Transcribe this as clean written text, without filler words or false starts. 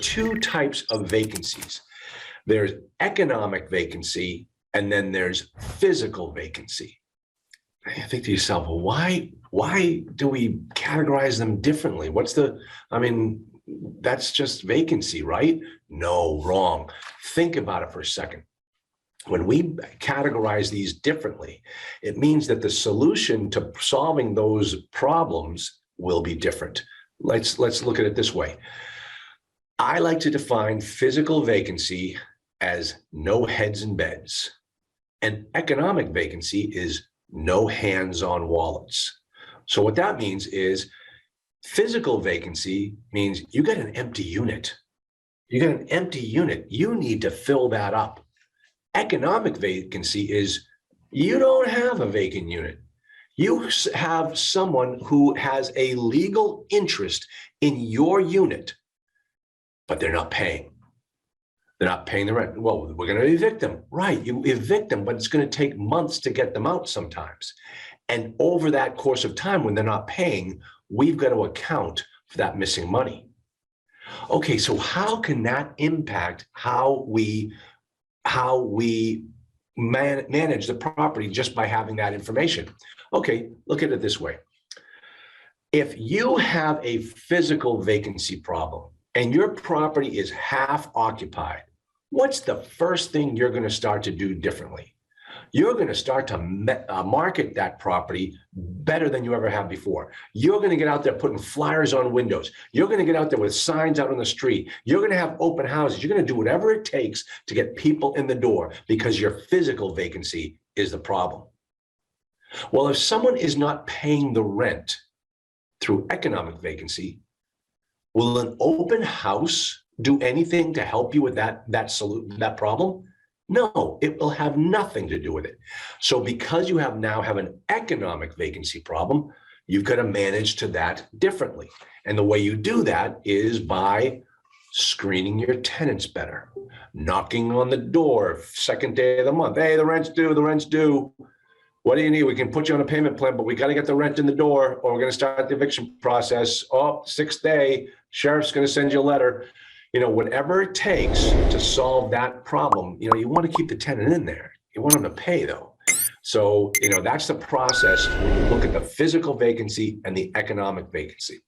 two types of vacancies. There's economic vacancy, and then there's physical vacancy. I think to yourself, well, why do we categorize them differently? That's just vacancy, right? No, wrong. Think about it for a second. When we categorize these differently, it means that the solution to solving those problems will be different. Let's look at it this way. I like to define physical vacancy as no heads in beds, and economic vacancy is no hands on wallets. So what that means is physical vacancy means you got an empty unit. You got an empty unit. You need to fill that up. Economic vacancy is you don't have a vacant unit. You have someone who has a legal interest in your unit, but they're not paying. They're not paying the rent. Well, we're going to evict them. Right, you evict them, but it's going to take months to get them out sometimes. And over that course of time, when they're not paying, we've got to account for that missing money. Okay, so how can that impact how we manage the property just by having that information? Okay, look at it this way. If you have a physical vacancy problem and your property is half occupied, what's the first thing you're going to start to do differently? You're going to start to market that property better than you ever have before. You're going to get out there putting flyers on windows. You're going to get out there with signs out on the street. You're going to have open houses. You're going to do whatever it takes to get people in the door because your physical vacancy is the problem. Well, if someone is not paying the rent through economic vacancy, will an open house do anything to help you with that problem? No, it will have nothing to do with it. So because you now have an economic vacancy problem, you've got to manage to that differently. And the way you do that is by screening your tenants better, knocking on the door second day of the month. Hey, the rent's due, the rent's due. What do you need? We can put you on a payment plan, but we got to get the rent in the door or we're going to start the eviction process. Oh, 6th day, sheriff's going to send you a letter. Whatever it takes to solve that problem, you want to keep the tenant in there. You want them to pay though. So, that's the process when you look at the physical vacancy and the economic vacancy.